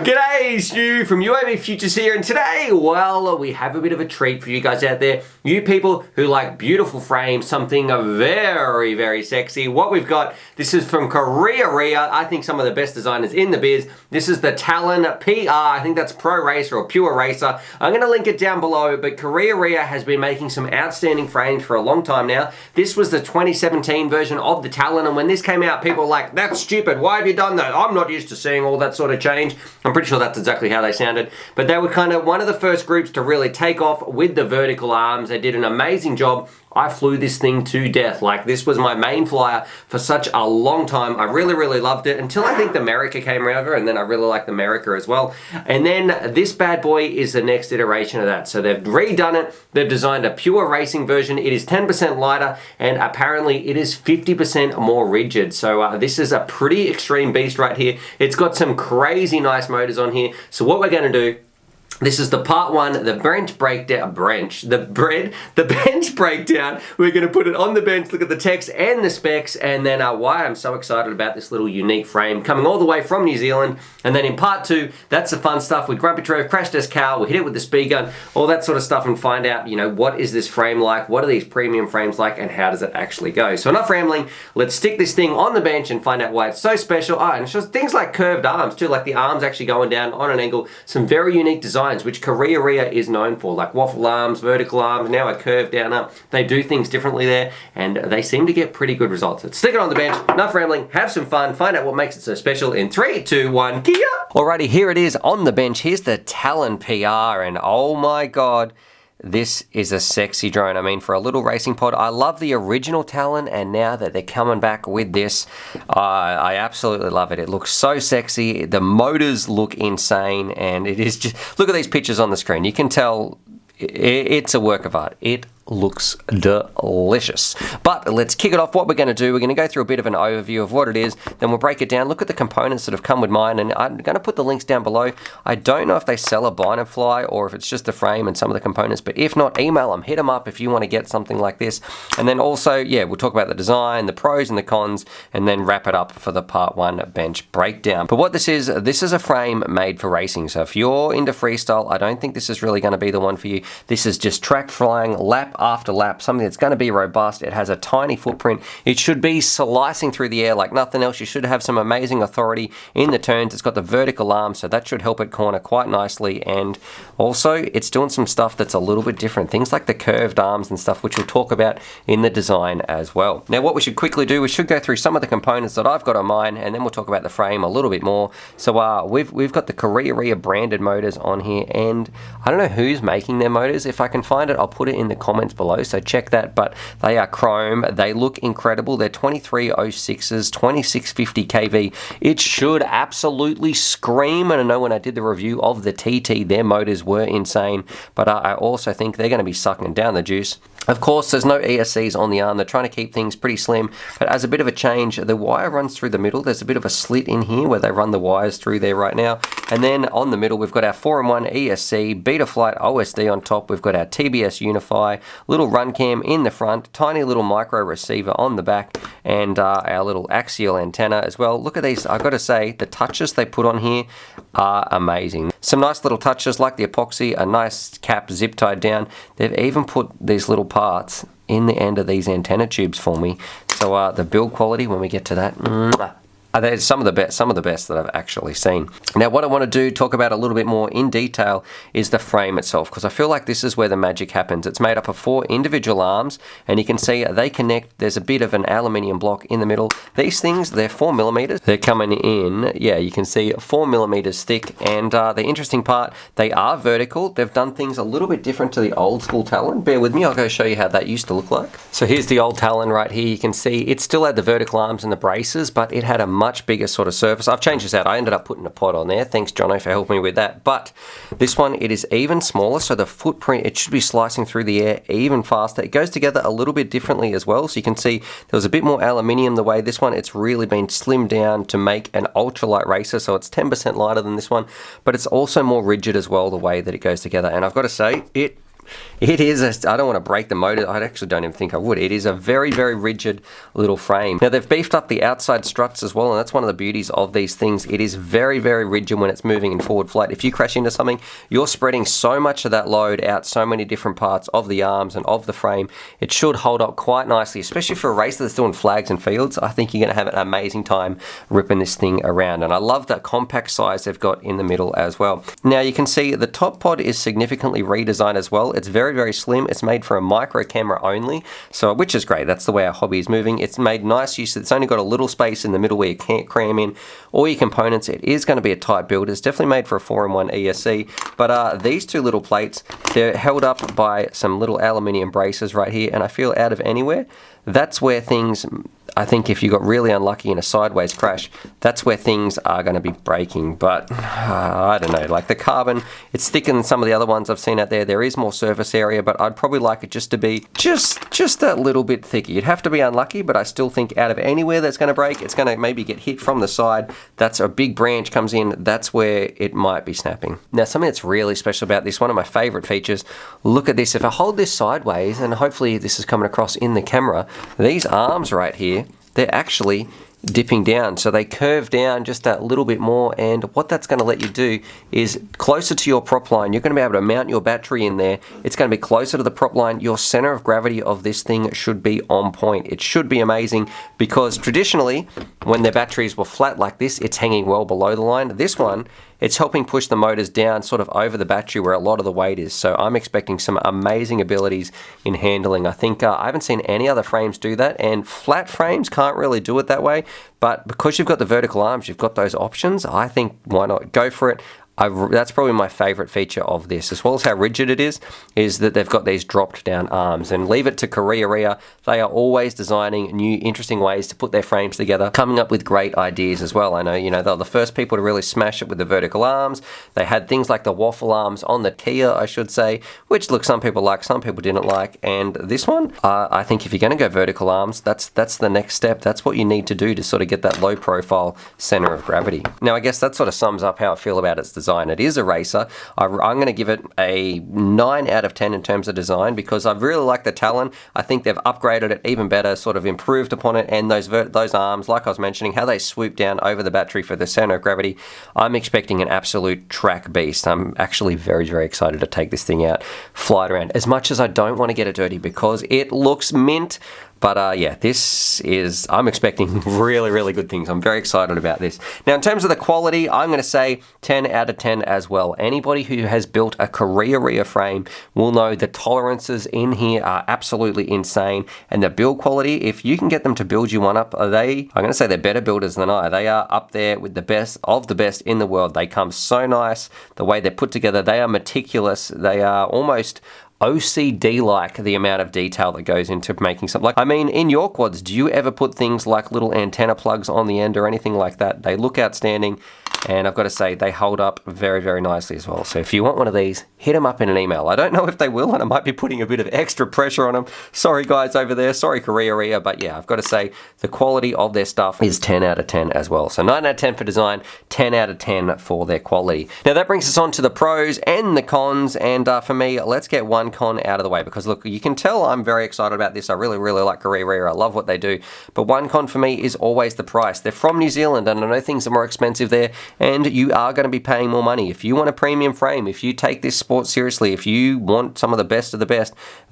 G'day, Stu from UAVfutures here, and today, well, we have a bit of a treat for you guys out there. You people who like beautiful frames, something very, very sexy. What we've got, this is from KAREAREA, I think some of the best designers in the biz. This is the Talon PR, I think that's Pro Racer or Pure Racer. I'm going to link it down below, but KAREAREA has been making some outstanding frames for a long time now. This was the 2017 version of the Talon, and when this came out, people were like, that's stupid, why have you done that? I'm not used to seeing all that sort of change. I'm pretty sure that's exactly how they sounded, but they were kind of one of the first groups to really take off with the vertical arms. They did an amazing job. I flew this thing to death. Like, this was my main flyer for such a long time. I really, really loved it until I think the America came over, and then I really liked the America as well. And then this bad boy is the next iteration of that. So they've redone it. They've designed a pure racing version. It is 10% lighter, and apparently it is 50% more rigid. So this is a pretty extreme beast right here. It's got some crazy nice motors on here. So what we're going to do, this is the part one, the bench breakdown, the bench breakdown. We're going to put it on the bench, look at the text and the specs, and then why I'm so excited about this little unique frame coming all the way from New Zealand. And then in part two, that's the fun stuff with Grumpy Trev, Crash Test Cal, we hit it with the speed gun, all that sort of stuff, and find out, you know, what is this frame like, what are these premium frames like, and how does it actually go. So enough rambling, let's stick this thing on the bench and find out why it's so special. Oh, and it's just things like curved arms too, like the arms actually going down on an angle, some very unique designs, which KAREAREA is known for, like waffle arms, vertical arms, now a curved down arm. They do things differently there, and they seem to get pretty good results. Let's stick it on the bench, enough rambling, have some fun, find out what makes it so special in 3, 2, 1, Kia! Alrighty, here it is on the bench. Here's the Talon PR, and oh my god, this is a sexy drone. I mean, for a little racing pod, I love the original Talon, and now that they're coming back with this, I absolutely love it. It looks so sexy. The motors look insane, and it is just, look at these pictures on the screen. You can tell it's a work of art. It looks delicious. But let's kick it off. What we're going to do, we're going to go through a bit of an overview of what it is, then we'll break it down, look at the components that have come with mine, and I'm going to put the links down below. I don't know if they sell a bind and fly or if it's just the frame and some of the components, but if not, email them, hit them up if you want to get something like this. And then also, yeah, we'll talk about the design, the pros and the cons, and then wrap it up for the part one bench breakdown. But what this is a frame made for racing. So if you're into freestyle, I don't think this is really going to be the one for you. This is just track flying, lap after lap, something that's going to be robust. It has a tiny footprint. It should be slicing through the air like nothing else. You should have some amazing authority in the turns. It's got the vertical arm, so that should help it corner quite nicely. And also, it's doing some stuff that's a little bit different. Things like the curved arms and stuff, which we'll talk about in the design as well. Now, what we should quickly do, we should go through some of the components that I've got on mine, and then we'll talk about the frame a little bit more. So we've got the KAREAREA branded motors on here, and I don't know who's making their motors. If I can find it, I'll put it in the comments below, so check that. But they are chrome. They look incredible. They're 2306s, 2650 kV. It should absolutely scream. And I know when I did the review of the TT, their motors were insane, but I also think they're going to be sucking down the juice. Of course, there's no ESCs on the arm. They're trying to keep things pretty slim, but as a bit of a change, the wire runs through the middle. There's a bit of a slit in here where they run the wires through there right now. And then on the middle, we've got our 4-in-1 ESC, Betaflight OSD on top. We've got our TBS Unify, little run cam in the front, tiny little micro receiver on the back, and our little axial antenna as well. Look at these. I've got to say, the touches they put on here are amazing. Some nice little touches like the epoxy, a nice cap zip tied down. They've even put these little parts in the end of these antenna tubes for me. So the build quality, when we get to that, they're some of the best that I've actually seen. Now, what I want to do, talk about a little bit more in detail, is the frame itself, because I feel like this is where the magic happens. It's made up of 4 individual arms, and you can see they connect. There's a bit of an aluminium block in the middle. These things, they're 4mm. They're coming in, yeah, you can see 4mm thick, and the interesting part, they are vertical. They've done things a little bit different to the old school Talon. Bear with me, I'll go show you how that used to look like. So here's the old Talon right here. You can see it still had the vertical arms and the braces, but it had a much bigger sort of surface. I've changed this out. I ended up putting a pod on there. Thanks, Jono, for helping me with that. But this one, it is even smaller, so the footprint, it should be slicing through the air even faster. It goes together a little bit differently as well. So you can see there was a bit more aluminium the way this one, it's really been slimmed down to make an ultralight racer. So it's 10% lighter than this one, but it's also more rigid as well, the way that it goes together. And I've got to say, it It is, I don't want to break the motor, I actually don't even think I would. It is a very, very rigid little frame. Now they've beefed up the outside struts as well, and that's one of the beauties of these things. It is very, very rigid when it's moving in forward flight. If you crash into something, you're spreading so much of that load out so many different parts of the arms and of the frame. It should hold up quite nicely, especially for a racer that's doing flags and fields. I think you're going to have an amazing time ripping this thing around, and I love that compact size they've got in the middle as well. Now you can see the top pod is significantly redesigned as well. It's very, very slim. It's made for a micro camera only, so which is great. That's the way our hobby is moving. It's made nice use. It's only got a little space in the middle where you can't cram in all your components. It is going to be a tight build. It's definitely made for a 4-in-1 ESC, but these two little plates, they're held up by some little aluminium braces right here, and I feel out of anywhere, that's where things, I think if you got really unlucky in a sideways crash, that's where things are going to be breaking. But I don't know, like the carbon, it's thicker than some of the other ones I've seen out there. There is more surface area, but I'd probably like it just to be just that little bit thicker. You'd have to be unlucky, but I still think out of anywhere that's going to break, it's going to maybe get hit from the side. That's a big branch comes in, that's where it might be snapping. Now something that's really special about this, one of my favorite features, look at this. If I hold this sideways, and hopefully this is coming across in the camera, these arms right here, they're actually dipping down, so they curve down just that little bit more, and what that's going to let you do is closer to your prop line. You're going to be able to mount your battery in there. It's going to be closer to the prop line. Your center of gravity of this thing should be on point. It should be amazing, because traditionally when their batteries were flat like this, it's hanging well below the line. This one, it's helping push the motors down sort of over the battery where a lot of the weight is. So I'm expecting some amazing abilities in handling. I think I haven't seen any other frames do that, and flat frames can't really do it that way. But because you've got the vertical arms, you've got those options, I think why not go for it. That's probably my favorite feature of this, as well as how rigid it is that they've got these dropped down arms. And leave it to KAREAREA. They are always designing new interesting ways to put their frames together, coming up with great ideas as well. I know, you know, they're the first people to really smash it with the vertical arms. They had things like the waffle arms on the Kia, I should say, which look, some people like, some people didn't like. And this one, I think if you're going to go vertical arms, that's the next step. That's what you need to do to sort of get that low profile center of gravity. Now I guess that sort of sums up how I feel about its design. It is a racer. I'm going to give it a 9 out of 10 in terms of design, because I really like the Talon. I think they've upgraded it even better, sort of improved upon it, and those arms, like I was mentioning, how they swoop down over the battery for the center of gravity. I'm expecting an absolute track beast. I'm actually very, very excited to take this thing out, fly it around, as much as I don't want to get it dirty because it looks mint. But yeah, I'm expecting really, really good things. I'm very excited about this. Now, in terms of the quality, I'm going to say 10 out of 10 as well. Anybody who has built a KAREAREA frame will know the tolerances in here are absolutely insane. And the build quality, if you can get them to build you one up, I'm going to say they're better builders than I. They are up there with the best of the best in the world. They come so nice. The way they're put together, they are meticulous. They are almost OCD-like, the amount of detail that goes into making something. Like, I mean, in your quads, do you ever put things like little antenna plugs on the end or anything like that? They look outstanding, and I've got to say, they hold up very, very nicely as well. So if you want one of these, hit them up in an email. I don't know if they will, and I might be putting a bit of extra pressure on them. Sorry, guys over there. Sorry, KAREAREA, but yeah, I've got to say, the quality of their stuff is 10 out of 10 as well. So 9 out of 10 for design, 10 out of 10 for their quality. Now, that brings us on to the pros and the cons, and for me, let's get one con out of the way, because look, you can tell I'm very excited about this. I really, really like KAREAREA. I love what they do, but one con for me is always the price. They're from New Zealand, and I know things are more expensive there, and you are going to be paying more money. If you want a premium frame, if you take this sport seriously, if you want some of the best,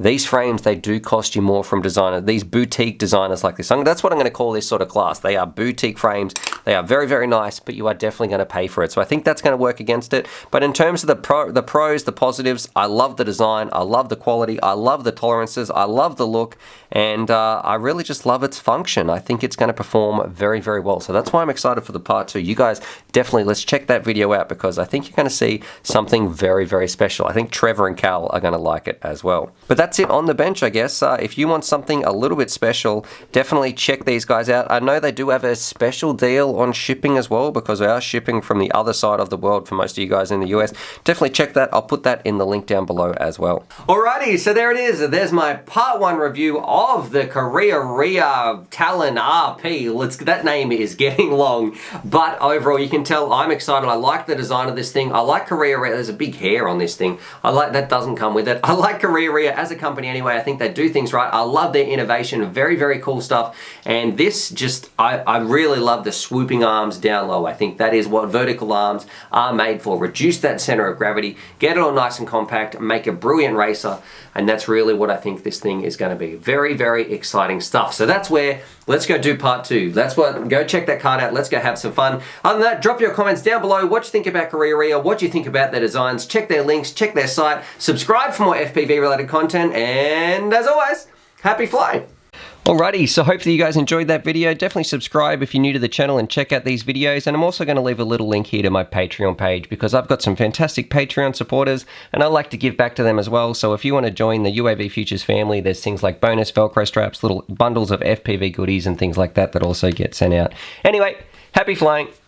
these frames, they do cost you more from designers, these boutique designers like this. That's what I'm going to call this sort of class. They are boutique frames. They are very, very nice, but you are definitely going to pay for it. So I think that's going to work against it. But in terms of the pros, the positives, I love the design. I love the quality. I love the tolerances. I love the look. And I really just love its function. I think it's going to perform very, very well. So that's why I'm excited for the part 2. You guys definitely, let's check that video out, because I think you're going to see something very, very special. I think Trevor and Cal are going to like it as well. But that's it on the bench, I guess. If you want something a little bit special, definitely check these guys out. I know they do have a special deal on shipping as well, because they are shipping from the other side of the world for most of you guys in the US. Definitely check that. I'll put that in the link down below as well. Alrighty, so there it is. There's my part 1 review of the KAREAREA Talon RP. That name is getting long, but overall you can tell I'm excited. I like the design of this thing. I like KAREAREA. There's a big hair on this thing. I like that doesn't come with it. I like KAREAREA as a company anyway. I think they do things right. I love their innovation. Very, very cool stuff. And this just, I really love the swooping arms down low. I think that is what vertical arms are made for. Reduce that center of gravity, get it all nice and compact, make a brilliant racer, and that's really what I think this thing is going to be. Very, very exciting stuff. So that's where, let's go do part 2. Go check that card out. Let's go have some fun. Other than that, drop your comments down below. What you think about KAREAREA, what you think about their designs, check their links, check their site, subscribe for more FPV related content, and as always, happy flying. Alrighty, so hopefully you guys enjoyed that video. Definitely subscribe if you're new to the channel and check out these videos. And I'm also going to leave a little link here to my Patreon page because I've got some fantastic Patreon supporters and I like to give back to them as well. So if you want to join the UAVfutures family, there's things like bonus Velcro straps, little bundles of FPV goodies and things like that that also get sent out. Anyway, happy flying.